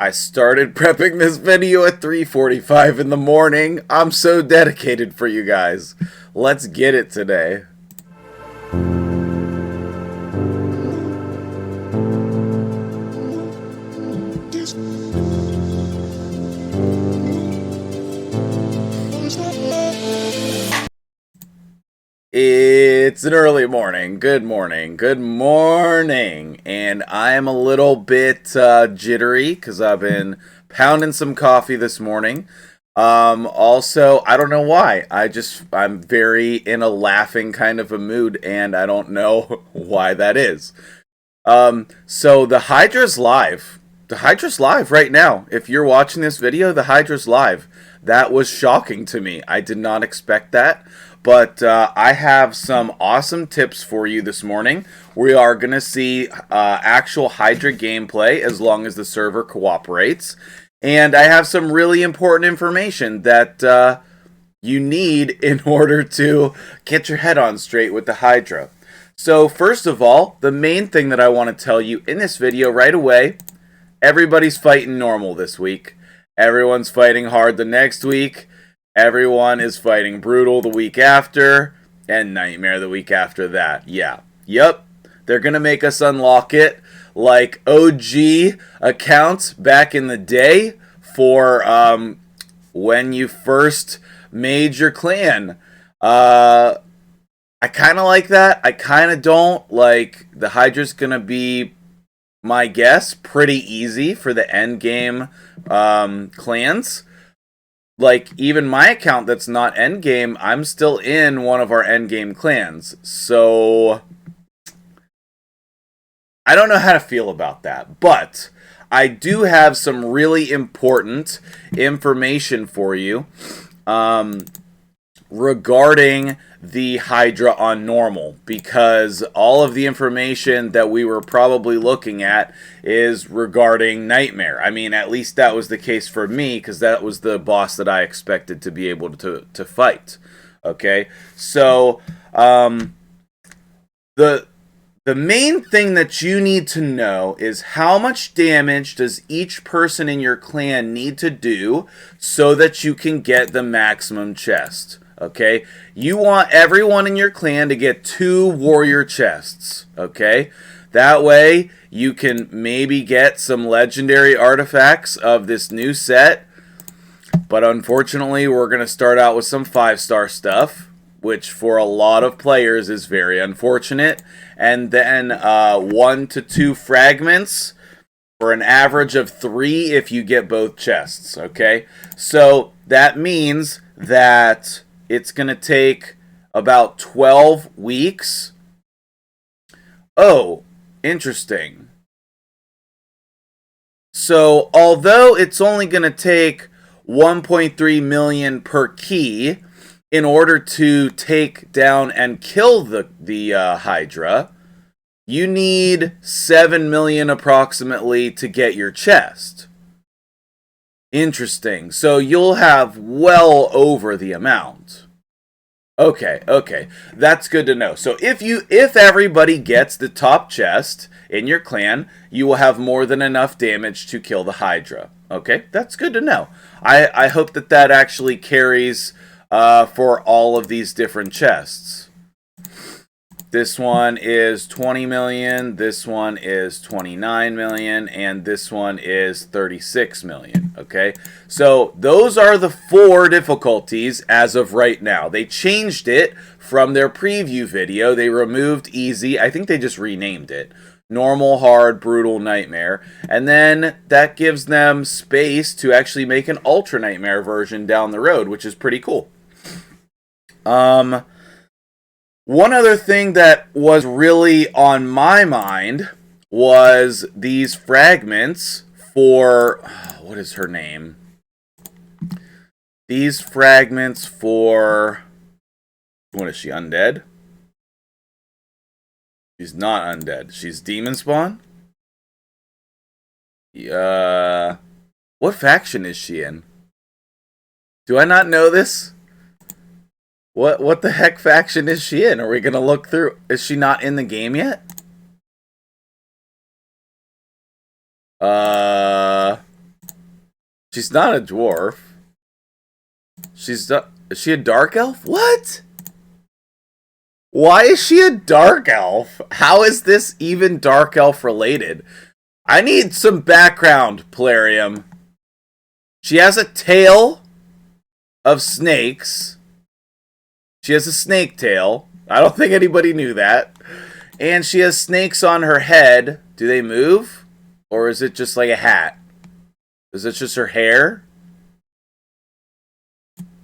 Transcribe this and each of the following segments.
I started prepping this video at 3:45 in the morning. I'm so dedicated for you guys. Let's get it today. It's an early morning. Good morning. Good morning. And I am a little bit jittery because I've been pounding some coffee this morning. Also, I don't know why. I'm very in a laughing kind of a mood, and I don't know why that is. So the Hydra's live. The Hydra's live right now. If you're watching this video, the Hydra's live. That was shocking to me. I did not expect that. But I have some awesome tips for you this morning. We are going to see actual Hydra gameplay as long as the server cooperates. And I have some really important information that you need in order to get your head on straight with the Hydra. So first of all, the main thing that I want to tell you in this video right away, everybody's fighting normal this week. Everyone's fighting hard the next week. Everyone is fighting brutal the week after, and nightmare the week after that. Yeah. Yep. They're going to make us unlock it like OG accounts back in the day for when you first made your clan. I kind of like that. I kind of don't. Like, the Hydra's going to be, my guess, pretty easy for the end game clans. Like, even my account that's not endgame, I'm still in one of our endgame clans. So, I don't know how to feel about that. But, I do have some really important information for you regarding the Hydra on normal, because all of the information that we were probably looking at is regarding Nightmare. I mean, at least that was the case for me, because that was the boss that I expected to be able to fight. Okay, so the main thing that you need to know is how much damage does each person in your clan need to do so that you can get the maximum chest. Okay, you want everyone in your clan to get 2 warrior chests. Okay, that way you can maybe get some legendary artifacts of this new set. But unfortunately, we're going to start out with some 5-star stuff, which for a lot of players is very unfortunate. And then 1 to 2 fragments for an average of 3 if you get both chests. Okay, so that means that it's going to take about 12 weeks. Oh, interesting. So, although it's only going to take 1.3 million per key in order to take down and kill the Hydra, you need 7 million approximately to get your chest. Interesting. So you'll have well over the amount. Okay. That's good to know. So if everybody gets the top chest in your clan, you will have more than enough damage to kill the Hydra. Okay? That's good to know. I hope that actually carries for all of these different chests. This one is 20 million, this one is 29 million, and this one is 36 million, okay? So those are the 4 difficulties as of right now. They changed it from their preview video. They removed easy. I think they just renamed it. Normal, hard, brutal, nightmare. And then that gives them space to actually make an ultra nightmare version down the road, which is pretty cool. One other thing that was really on my mind was these fragments for... what is her name? These fragments for... what is she, undead? She's not undead. She's demon spawn? What faction is she in? Do I not know this? What the heck faction is she in? Are we going to look through? Is she not in the game yet? She's not a dwarf. Is she a dark elf? What? Why is she a dark elf? How is this even dark elf related? I need some background, Plarium. She has a tail of snakes. She has a snake tail. I don't think anybody knew that. And she has snakes on her head. Do they move? Or is it just like a hat? Is it just her hair?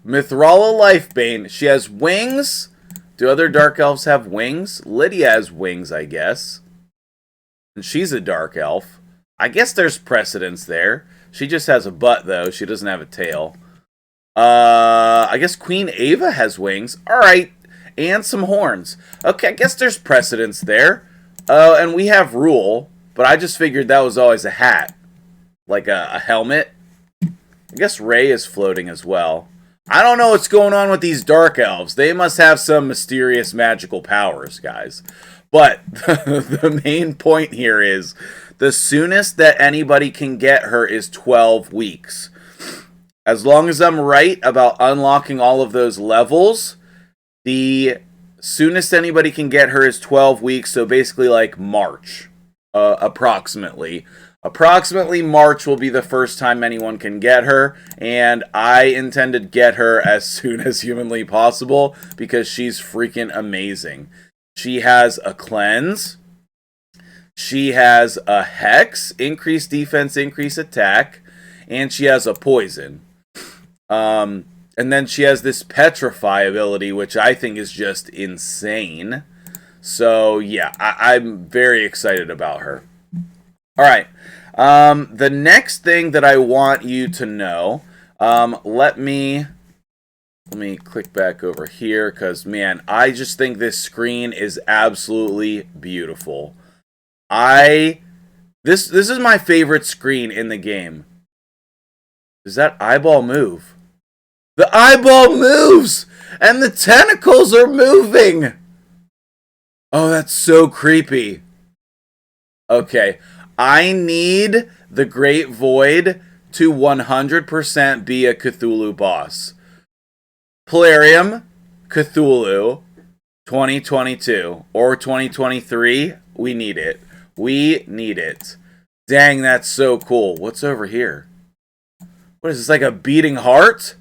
Mithrala Lifebane. She has wings. Do other dark elves have wings? Lydia has wings, I guess. And she's a dark elf. I guess there's precedence there. She just has a butt, though. She doesn't have a tail. I guess Queen Ava has wings. Alright. And some horns. Okay, I guess there's precedence there. And we have Rule. But I just figured that was always a hat. Like a helmet. I guess Ray is floating as well. I don't know what's going on with these dark elves. They must have some mysterious magical powers, guys. But the main point here is the soonest that anybody can get her is 12 weeks. As long as I'm right about unlocking all of those levels, the soonest anybody can get her is 12 weeks. So basically like March, approximately. Approximately March will be the first time anyone can get her, and I intend to get her as soon as humanly possible because she's freaking amazing. She has a cleanse, she has a hex, increased defense, increased attack, and she has a poison. And then she has this petrify ability, which I think is just insane. So yeah, I'm very excited about her. Alright, the next thing that I want you to know, let me click back over here, because, man, I just think this screen is absolutely beautiful. This is my favorite screen in the game. Does that eyeball move? The eyeball moves! And the tentacles are moving! Oh, that's so creepy. Okay. I need the Great Void to 100% be a Cthulhu boss. Plarium, Cthulhu, 2022 or 2023, we need it. We need it. Dang, that's so cool. What's over here? What is this, like a beating heart?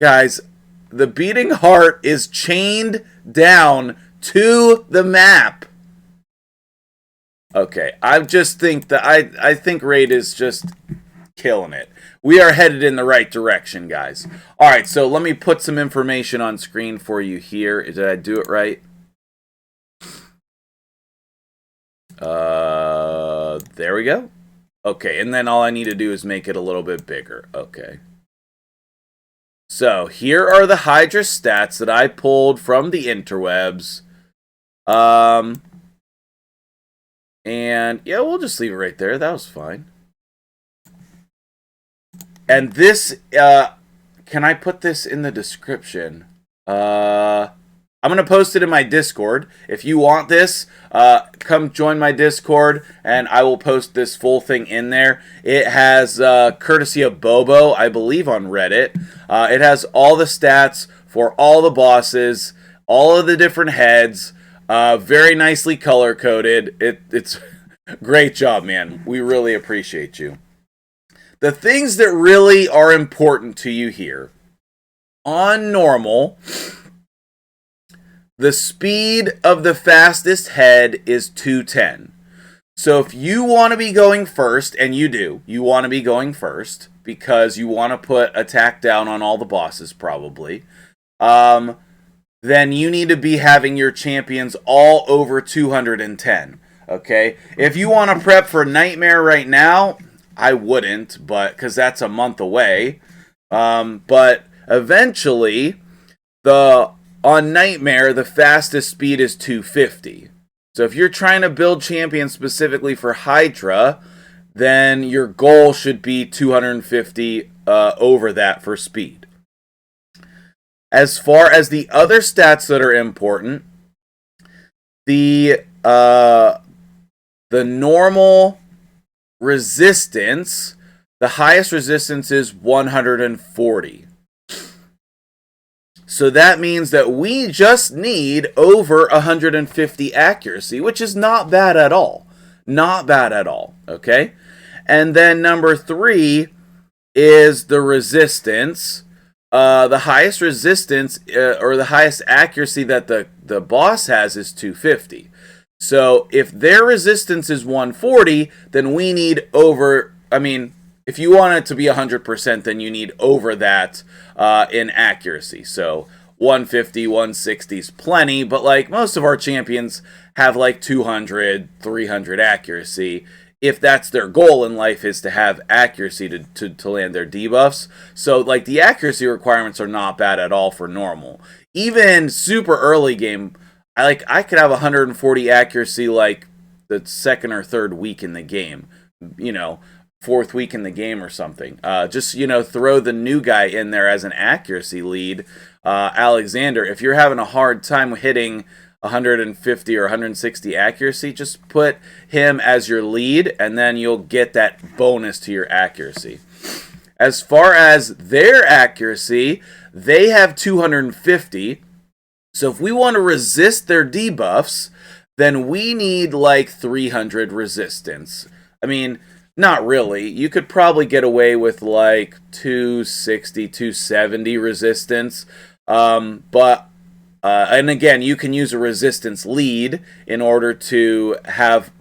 Guys, the beating heart is chained down to the map. Okay, I just think that I think Raid is just killing it. We are headed in the right direction, guys. All right, so let me put some information on screen for you here. Did I do it right? There we go. Okay, and then all I need to do is make it a little bit bigger. Okay. So, here are the Hydra stats that I pulled from the interwebs. And, yeah, we'll just leave it right there. That was fine. And this, can I put this in the description? I'm going to post it in my Discord. If you want this, come join my Discord, and I will post this full thing in there. It has, courtesy of Bobo, I believe on Reddit. It has all the stats for all the bosses, all of the different heads, very nicely color-coded. It's great job, man. We really appreciate you. The things that really are important to you here. On normal, the speed of the fastest head is 210. So if you want to be going first, and you do, you want to be going first, because you want to put attack down on all the bosses, probably, then you need to be having your champions all over 210, okay? If you want to prep for Nightmare right now, I wouldn't, because that's a month away. But eventually, on Nightmare, the fastest speed is 250. So if you're trying to build champions specifically for Hydra, then your goal should be 250 over that for speed. As far as the other stats that are important, the normal resistance The highest resistance is 140. So that means that we just need over 150 accuracy, which is not bad at all. Not bad at all, okay? And then number 3 is the resistance. The highest resistance or the highest accuracy that the boss has is 250. So if their resistance is 140, then we need over, if you want it to be 100%, then you need over that in accuracy. So 150, 160 is plenty, but like most of our champions have like 200, 300 accuracy. If that's their goal in life, is to have accuracy to land their debuffs. So like the accuracy requirements are not bad at all for normal. Even super early game, I could have 140 accuracy like the second or third week in the game, fourth week in the game or something. Just throw the new guy in there as an accuracy lead. Alexander, if you're having a hard time hitting 150 or 160 accuracy, just put him as your lead, and then you'll get that bonus to your accuracy. As far as their accuracy, they have 250. So if we want to resist their debuffs, then we need like 300 resistance. Not really. You could probably get away with like 260, 270 resistance. And again, you can use a resistance lead in order to have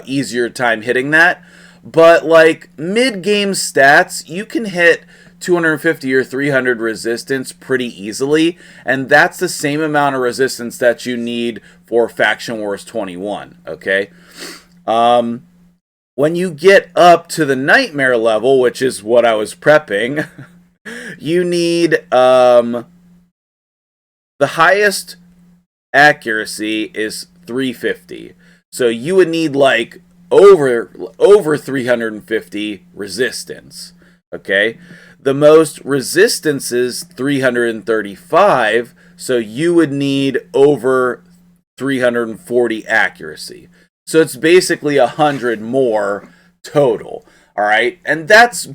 easier time hitting that. But like mid-game stats, you can hit 250 or 300 resistance pretty easily, and that's the same amount of resistance that you need for Faction Wars 21, okay? When you get up to the Nightmare level, which is what I was prepping, you need the highest accuracy is 350. So you would need like over 350 resistance. Okay? The most resistance is 335, so you would need over 340 accuracy. So it's basically 100 more total. All right? And that's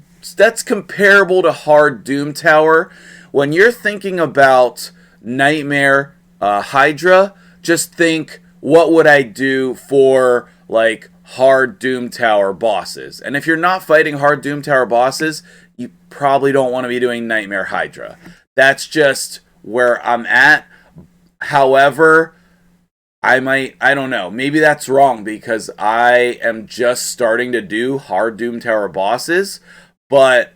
comparable to hard Doom Tower. When you're thinking about Nightmare Hydra, just think, what would I do for like hard Doom Tower bosses? And if you're not fighting hard Doom Tower bosses, you probably don't want to be doing Nightmare Hydra. That's just where I'm at. However, I don't know, maybe that's wrong because I am just starting to do hard Doom Tower bosses, but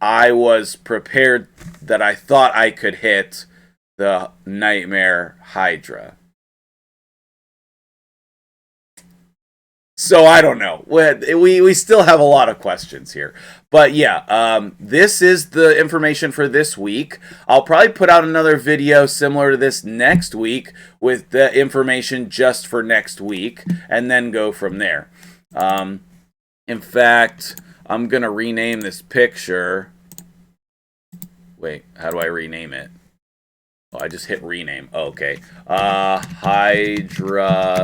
I was prepared that I thought I could hit the Nightmare Hydra. So I don't know. We still have a lot of questions here. But yeah, this is the information for this week. I'll probably put out another video similar to this next week with the information just for next week, and then go from there. In fact, I'm going to rename this picture. Wait, how do I rename it? Oh, I just hit rename. Oh, okay. Hydra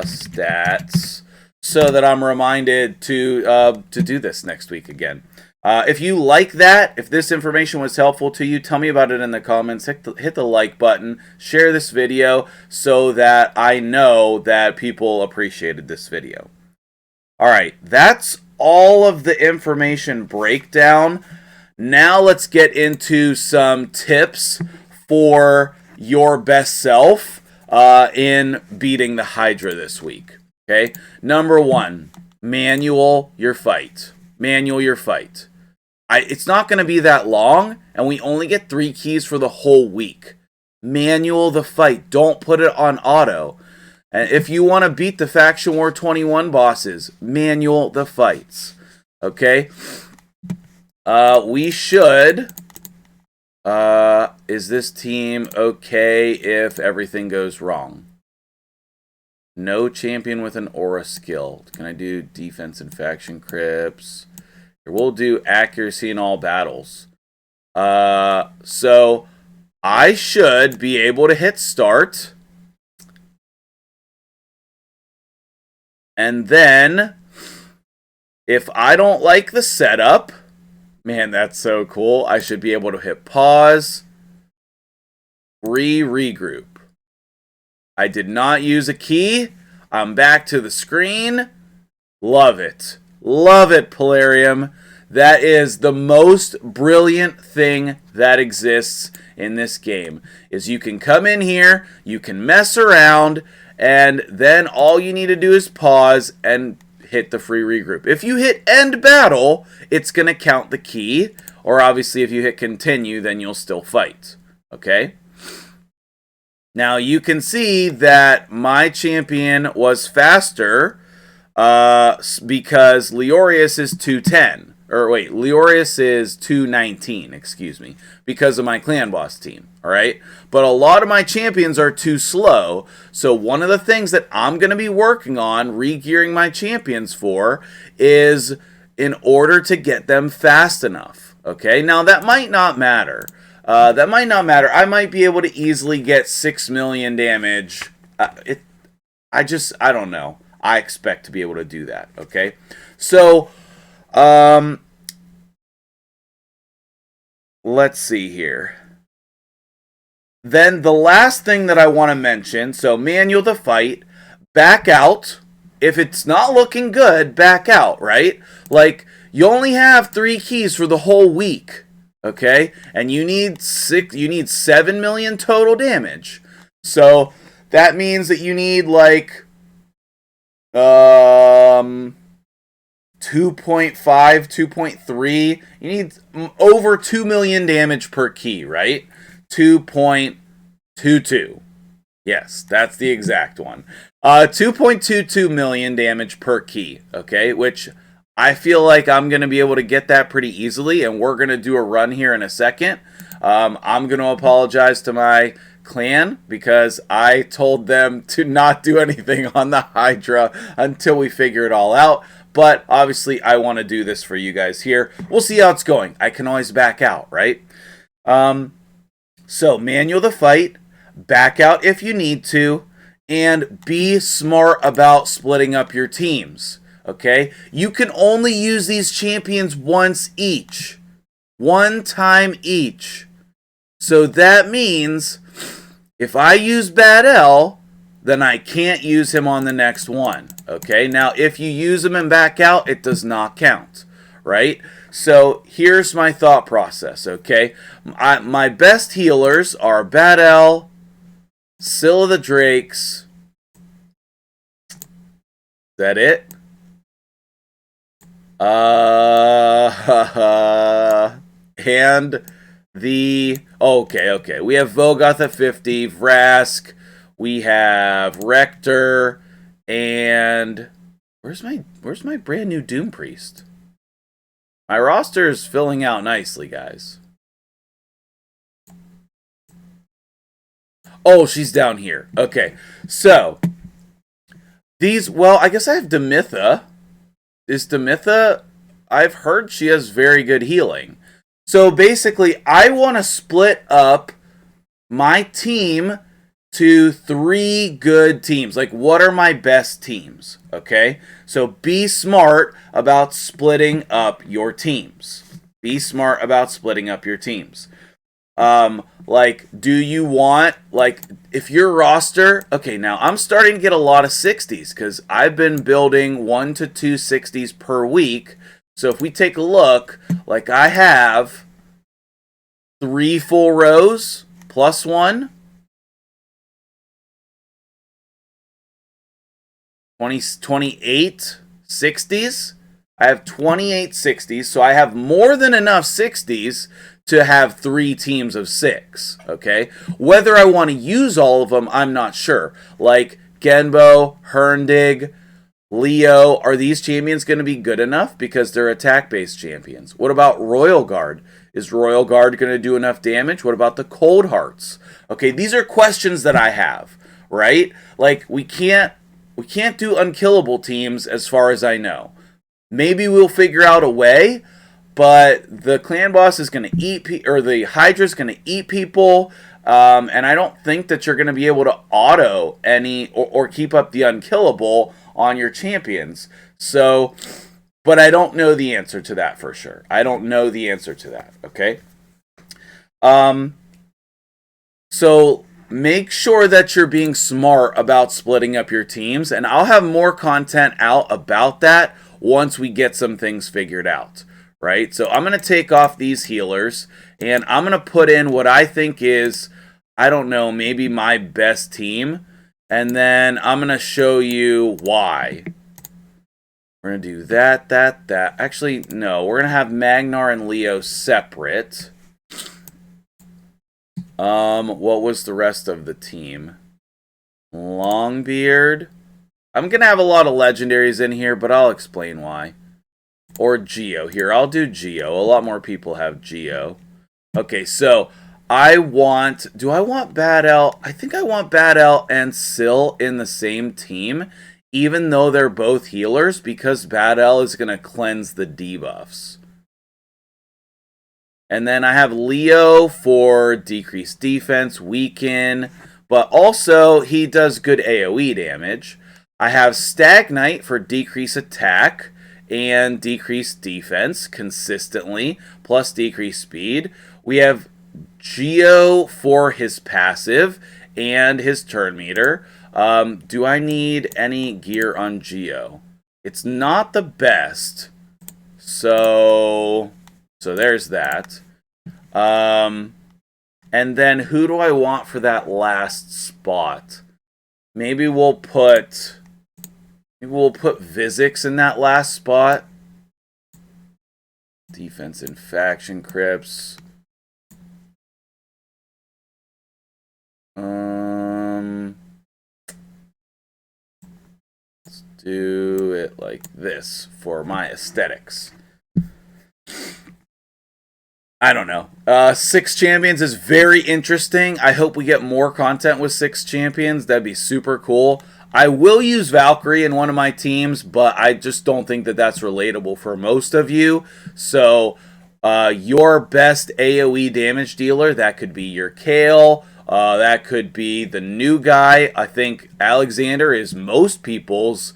Stats. So that I'm reminded to do this next week again. If you like that, if this information was helpful to you, tell me about it in the comments. Hit the like button. Share this video so that I know that people appreciated this video. Alright, that's all of the information breakdown. Now let's get into some tips for your best self in beating the Hydra this week. Okay, number 1, manual your fight. Manual your fight. It's not going to be that long, and we only get 3 keys for the whole week. Manual the fight. Don't put it on auto. And if you want to beat the Faction War 21 bosses, manual the fights. Okay? We should... is this team okay if everything goes wrong? No champion with an aura skill. Can I do defense and faction crypts? We'll do accuracy in all battles. So I should be able to hit start. And then, if I don't like the setup, Man, that's so cool. I should be able to hit pause, regroup. I did not use a key. I'm back to the screen. Love it. Love it, Polarium. That is the most brilliant thing that exists in this game. Is you can come in here, you can mess around, and then all you need to do is pause and hit the free regroup. If you hit end battle, it's going to count the key, or obviously if you hit continue, then you'll still fight. Okay? Now you can see that my champion was faster because Leorius is 210. Or wait, Leorius is 219, excuse me, because of my clan boss team, alright? But a lot of my champions are too slow, so one of the things that I'm going to be working on, re-gearing my champions for, is in order to get them fast enough, okay? Now, that might not matter. I might be able to easily get 6 million damage. I don't know. I expect to be able to do that, okay? So, let's see here. Then the last thing that I want to mention, so manual the fight, back out. If it's not looking good, back out, right? Like, you only have 3 keys for the whole week, okay? And you need 7 million total damage. So that means that you need like 2.5, 2.3. You need over 2 million damage per key, right? 2.22. Yes, that's the exact one. 2.22 million damage per key, okay? Which I feel like I'm going to be able to get that pretty easily, and we're going to do a run here in a second. I'm going to apologize to my clan because I told them to not do anything on the Hydra until we figure it all out. But obviously, I want to do this for you guys here. We'll see how it's going. I can always back out, right? So, manual the fight, back out if you need to, and be smart about splitting up your teams, okay? You can only use these champions once each. One time each. So that means if I use Bad L, then I can't use him on the next one, okay? Now, if you use him and back out, it does not count, right? So here's my thought process, okay? My best healers are Bad L, Scylla the Drakes. Is that it? And the... Okay. We have Vogoth at 50, Vrask. We have Rector. And... Where's my brand new Doom Priest? My roster is filling out nicely, guys. Oh, she's down here. Okay, so these. Well, I guess I have Demitha. Is Demitha? I've heard she has very good healing. So basically, I want to split up my team to 3 good teams. Like, what are my best teams? Okay, so be smart about splitting up your teams. Be smart about splitting up your teams. Like, do you want, like, if your roster, okay, now I'm starting to get a lot of 60s because I've been building 1 to 2 60s per week. So if we take a look, like, I have 3 full rows plus 1. 28 60s. I have 28 60s, so I have more than enough 60s to have 3 teams of 6, okay? Whether I want to use all of them, I'm not sure. Like, Genbo, Herndig, Leo, are these champions going to be good enough? Because they're attack-based champions. What about Royal Guard? Is Royal Guard going to do enough damage? What about the Cold Hearts? Okay, these are questions that I have, right? Like, we can't do unkillable teams as far as I know. Maybe we'll figure out a way, but the clan boss is going to eat, or the Hydra is going to eat people, and I don't think that you're going to be able to auto any or keep up the unkillable on your champions. So But I don't know the answer to that for sure. I don't know the answer to that, okay? So make sure that you're being smart about splitting up your teams, and I'll have more content out about that once we get some things figured out, right? So I'm going to take off these healers, and I'm going to put in what I think is, I don't know, maybe my best team, and then I'm going to show you why. We're going to do that. Actually, no, we're going to have Magnar and Leo separate. What was the rest of the team? Longbeard. I'm going to have a lot of legendaries in here, but I'll explain why. Or Geo. Here, I'll do Geo. A lot more people have Geo. Okay, so I want... Do I want Bad El? I think I want Bad El and Syl in the same team, even though they're both healers, because Bad El is going to cleanse the debuffs. And then I have Leo for decreased defense, weaken, but also he does good AoE damage. I have Stagnite for decreased attack and decreased defense consistently, plus decreased speed. We have Geo for his passive and his turn meter. Do I need any gear on Geo? It's not the best. So there's that. And then who do I want for that last spot? Maybe we'll put Vizix in that last spot. Defense and faction crypts. Let's do it like this for my aesthetics. I don't know. 6 champions is very interesting. I hope we get more content with 6 champions. That'd be super cool. I will use Valkyrie in one of my teams, but I just don't think that that's relatable for most of you. So your best AoE damage dealer, that could be your Kale. That could be the new guy. I think Alexander is most people's.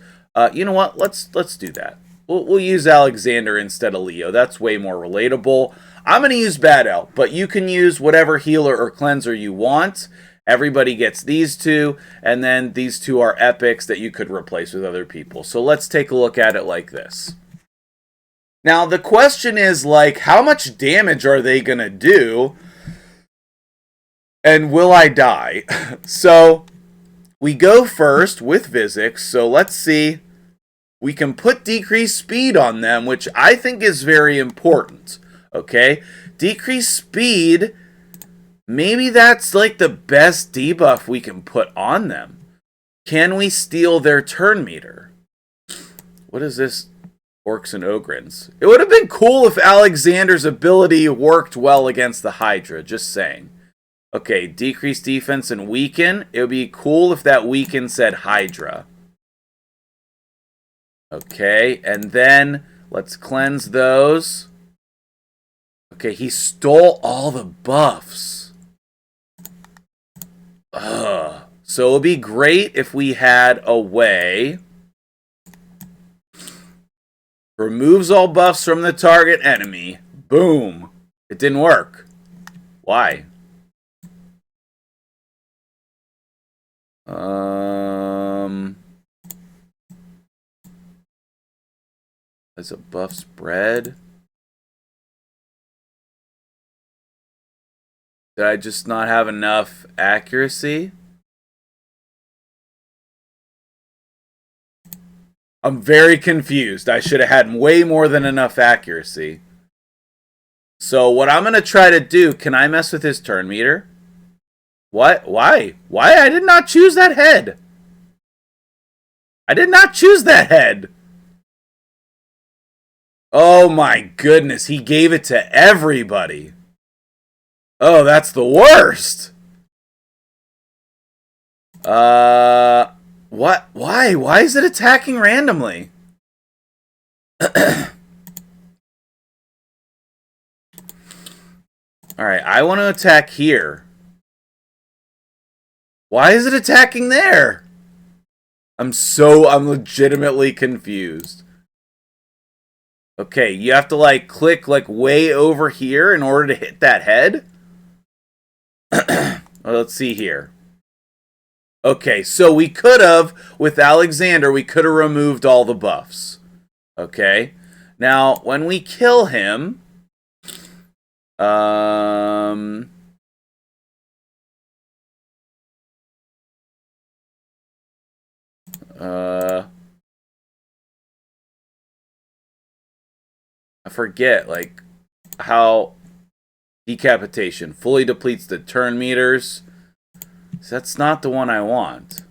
You know what? Let's do that. We'll use Alexander instead of Leo. That's way more relatable. I'm going to use Bad El, but you can use whatever healer or cleanser you want. Everybody gets these two, and then these two are epics that you could replace with other people. So let's take a look at it like this. Now, the question is, like, how much damage are they going to do? And will I die? So, we go first with Vizix. So let's see. We can put decreased speed on them, which I think is very important. Okay? Decreased speed, maybe that's like the best debuff we can put on them. Can we steal their turn meter? What is this? Orcs and Ogrins. It would have been cool if Alexander's ability worked well against the Hydra, just saying. Okay, decreased defense and weaken. It would be cool if that weaken said Hydra. Okay, and then let's cleanse those. Okay, he stole all the buffs. Ugh. So it would be great if we had a way. Removes all buffs from the target enemy. Boom. It didn't work. Why? As a buff spread. Did I just not have enough accuracy? I'm very confused. I should have had way more than enough accuracy. So what I'm going to try to do, can I mess with his turn meter? What? Why? Why? I did not choose that head. I did not choose that head. Oh my goodness, he gave it to everybody. Oh, that's the worst. What? Why? Why is it attacking randomly? Alright, I want to attack here. Why is it attacking there? I'm legitimately confused. Okay, you have to like click like way over here in order to hit that head. Well, let's see here. Okay, so we could have, with Alexander, we could have removed all the buffs. Okay, now when we kill him, I forget, like, how decapitation fully depletes the turn meters. So that's not the one I want.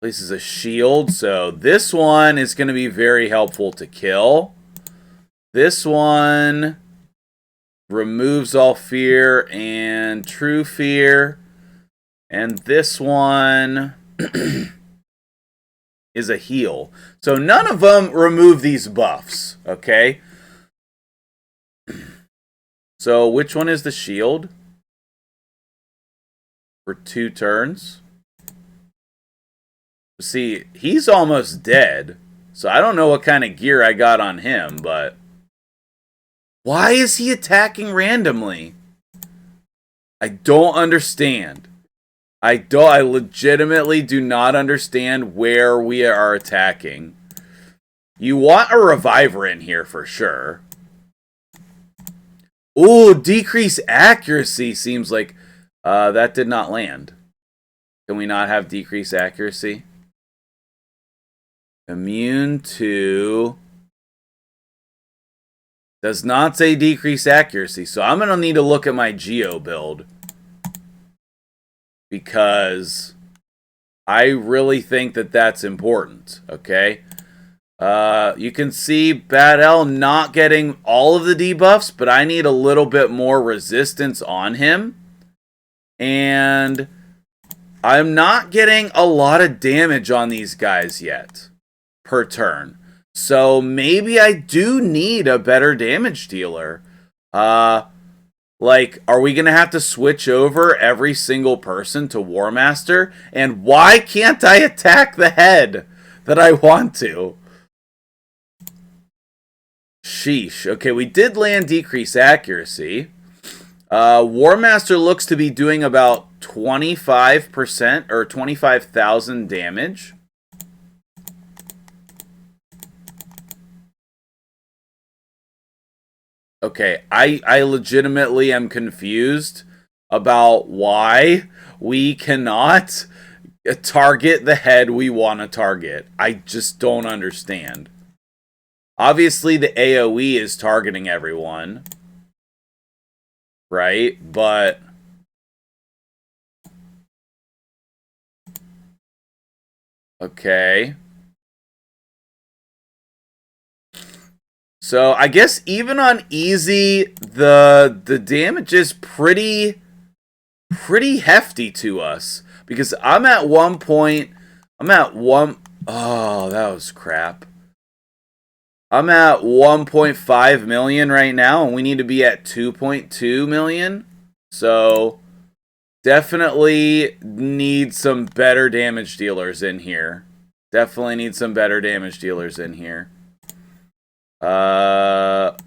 Places a shield, so this one is going to be very helpful to kill. This one removes all fear and true fear. And this one is a heal. So none of them remove these buffs, okay? So which one is the shield? For 2 turns. See, he's almost dead. So I don't know what kind of gear I got on him, but... Why is he attacking randomly? I don't understand. I legitimately do not understand where we are attacking. You want a reviver in here for sure. Ooh, decrease accuracy seems like that did not land. Can we not have decrease accuracy? Immune to... Does not say decrease accuracy, so I'm going to need to look at my Geo build. Because I really think that that's important, okay? You can see Bad L not getting all of the debuffs, but I need a little bit more resistance on him. And I'm not getting a lot of damage on these guys yet per turn. So maybe I do need a better damage dealer. Like, are we going to have to switch over every single person to War Master? And why can't I attack the head that I want to? Sheesh. Okay, we did land decrease accuracy. War Master looks to be doing about 25% or 25,000 damage. Okay, I legitimately am confused about why we cannot target the head we want to target. I just don't understand. Obviously, the AoE is targeting everyone. Right? But... Okay. So, I guess even on easy, the damage is pretty hefty to us. Because I'm at one point... Oh, that was crap. I'm at 1.5 million right now, and we need to be at 2.2 million. So, definitely need some better damage dealers in here. Definitely need some better damage dealers in here.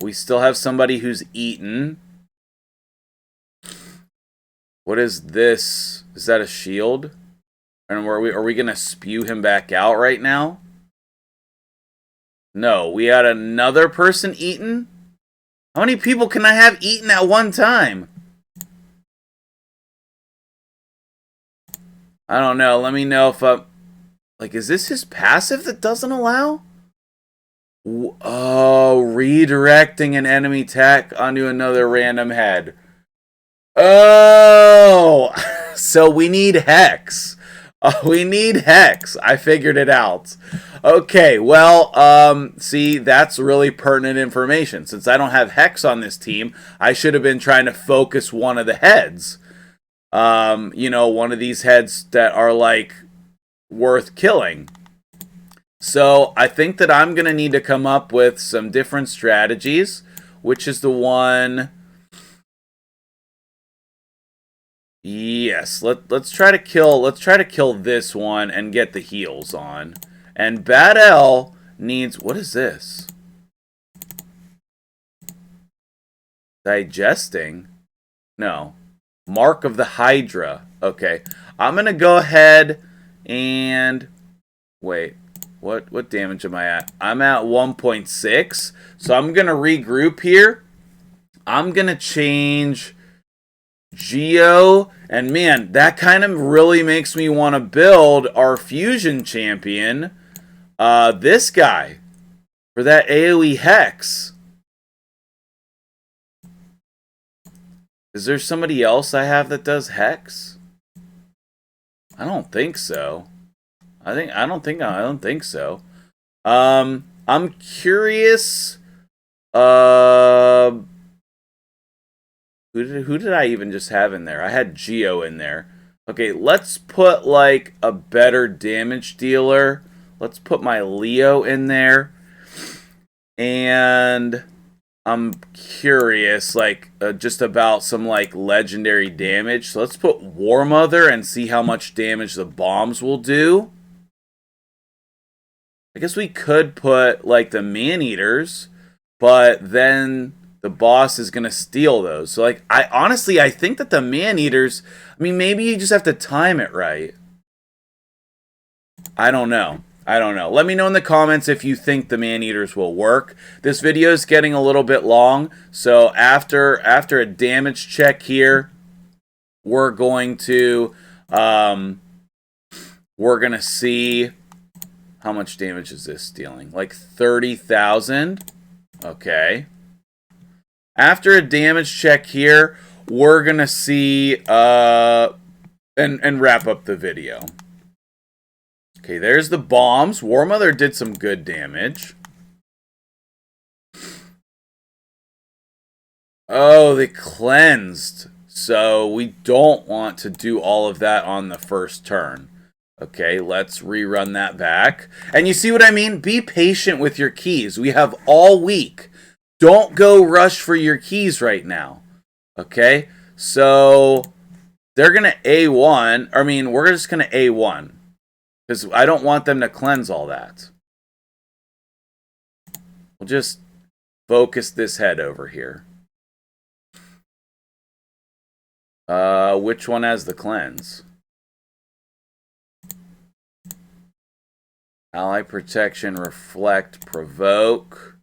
We still have somebody who's eaten. What is this? Is that a shield? And are we gonna spew him back out right now? No, we had another person eaten? How many people can I have eaten at one time? I don't know. Let me know if I'm... Like, is this his passive that doesn't allow? Oh, redirecting an enemy attack onto another random head. Oh! So we need Hex. We need Hex. I figured it out. Okay, well, see, that's really pertinent information. Since I don't have Hex on this team, I should have been trying to focus one of the heads. You know, one of these heads that are, like, worth killing. So, I think that I'm going to need to come up with some different strategies, which is the one... Yes, let's try to kill this one and get the heals on. And Bad L needs... What is this? Digesting? No. Mark of the Hydra. Okay. I'm going to go ahead and... Wait. What damage am I at? I'm at 1.6. So I'm going to regroup here. I'm going to change Geo. And man, that kind of really makes me want to build our fusion champion. This guy. For that AoE Hex. Is there somebody else I have that does Hex? I don't think so. I don't think so. I'm curious. Who did I even just have in there? I had Geo in there. Okay, let's put like a better damage dealer. Let's put my Leo in there. And I'm curious, like, just about some, like, legendary damage. So let's put War Mother and see how much damage the bombs will do. I guess we could put, like, the Man-Eaters, but then the boss is going to steal those. So, like, I think that the Man-Eaters, I mean, maybe you just have to time it right. I don't know. Let me know in the comments if you think the Man-Eaters will work. This video is getting a little bit long, so after a damage check here, we're going to see how much damage is this dealing. Like 30,000. Okay. After a damage check here, we're gonna see and wrap up the video. Okay, there's the bombs. War Mother did some good damage. Oh, they cleansed. So we don't want to do all of that on the first turn. Okay, let's rerun that back. And you see what I mean? Be patient with your keys. We have all week. Don't go rush for your keys right now. Okay? So they're going to A1. I mean, we're just going to A1. Because I don't want them to cleanse all that. We'll just focus this head over here. Which one has the cleanse? Ally protection, reflect, provoke.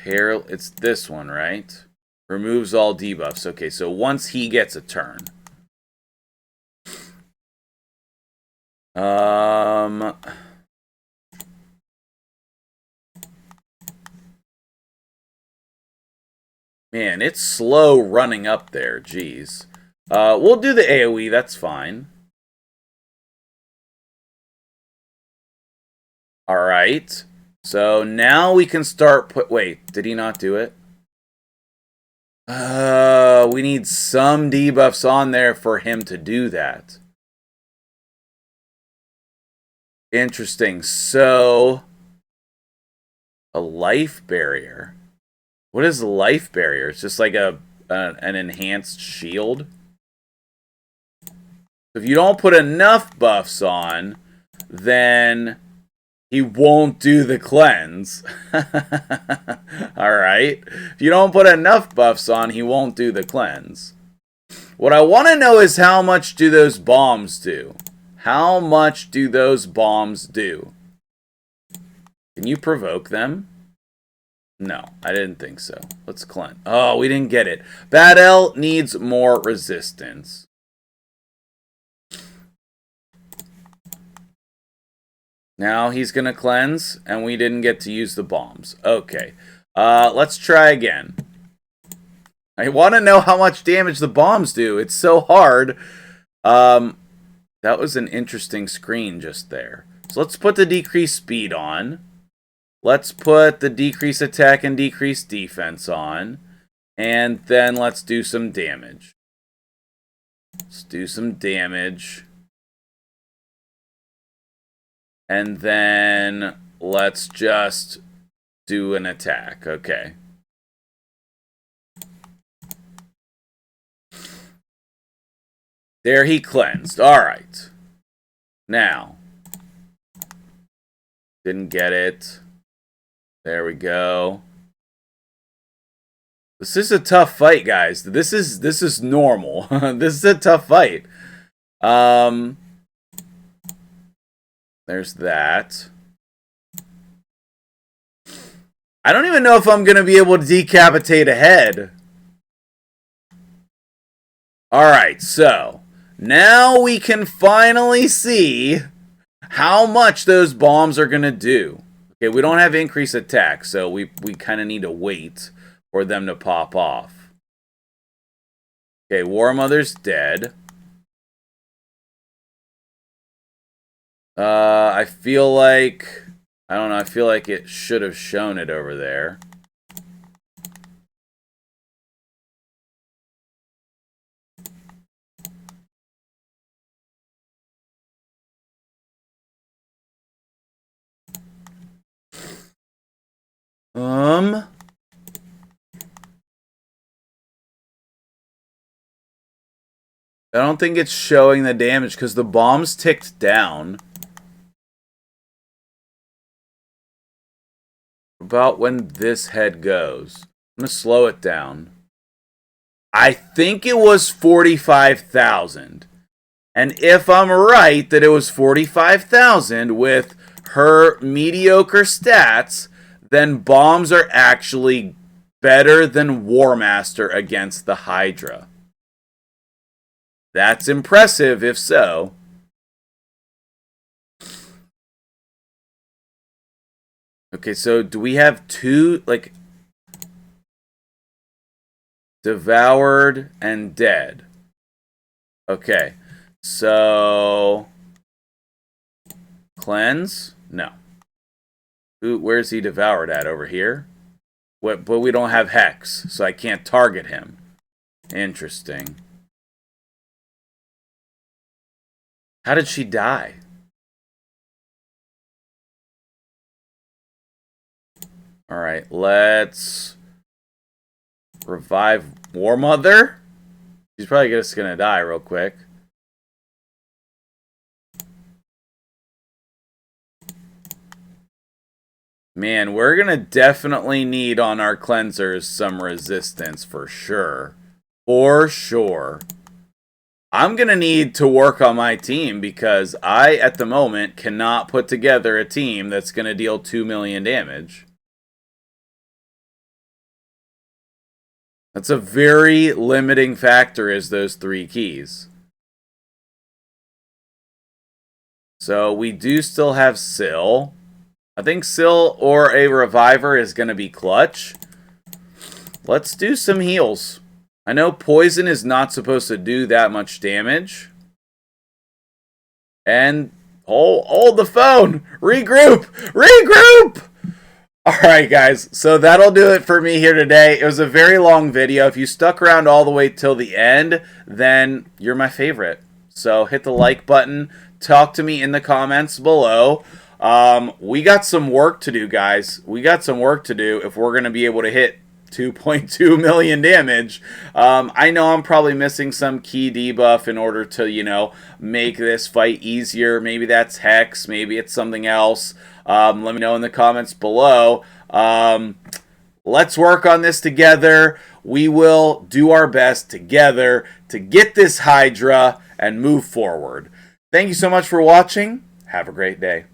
It's this one, right? Removes all debuffs. Okay, so once he gets a turn. Man, it's slow running up there. Jeez. We'll do the AoE. That's fine. Alright. So now we can start wait, did he not do it? We need some debuffs on there for him to do that. Interesting. So, a life barrier. What is a life barrier? It's just like an enhanced shield. If you don't put enough buffs on, then he won't do the cleanse. Alright. If you don't put enough buffs on, he won't do the cleanse. What I want to know is how much do those bombs do? How much do those bombs do? Can you provoke them? No, I didn't think so. Let's cleanse. Oh, we didn't get it. Bad L needs more resistance. Now he's going to cleanse, and we didn't get to use the bombs. Okay. Let's try again. I want to know how much damage the bombs do. It's so hard. That was an interesting screen just there. So let's put the decreased speed on. Let's put the decreased attack and decreased defense on. And then let's do some damage. Let's do some damage. And then let's just do an attack. Okay. There, he cleansed. All right. Now, Didn't get it. There we go. This is a tough fight, guys. This is normal. This is a tough fight. There's that. I don't even know if I'm going to be able to decapitate a head. Alright, so now we can finally see how much those bombs are going to do. Okay, we don't have increased attack, so we kind of need to wait for them to pop off. Okay, War Mother's dead. I feel like... I don't know, I feel like it should have shown it over there. I don't think it's showing the damage because the bombs ticked down. About when this head goes. I'm going to slow it down. I think it was 45,000. And if I'm right that it was 45,000 with her mediocre stats, then bombs are actually better than War Master against the Hydra. That's impressive if so. Okay, so do we have two, like, devoured and dead? Okay, so cleanse? No. Where's he devoured at? Over here? But we don't have hex, so I can't target him. Interesting. How did she die? Alright, let's revive War Mother. She's probably just gonna die real quick. Man, we're gonna definitely need on our cleansers some resistance for sure. For sure. I'm gonna need to work on my team because I, at the moment, cannot put together a team that's gonna deal 2 million damage. That's a very limiting factor, is those 3 keys. So we do still have Syl. I think Syl or a Reviver is going to be clutch. Let's do some heals. I know poison is not supposed to do that much damage. And hold the phone. Regroup. Regroup. Alright guys, so that'll do it for me here today. It was a very long video. If you stuck around all the way till the end, then you're my favorite. So hit the like button. Talk to me in the comments below. We got some work to do, guys. We got some work to do if we're going to be able to hit 2.2 million damage. I know I'm probably missing some key debuff in order to, you know, make this fight easier. Maybe that's Hex. Maybe it's something else. Let me know in the comments below. Let's work on this together. We will do our best together to get this Hydra and move forward. Thank you so much for watching. Have a great day.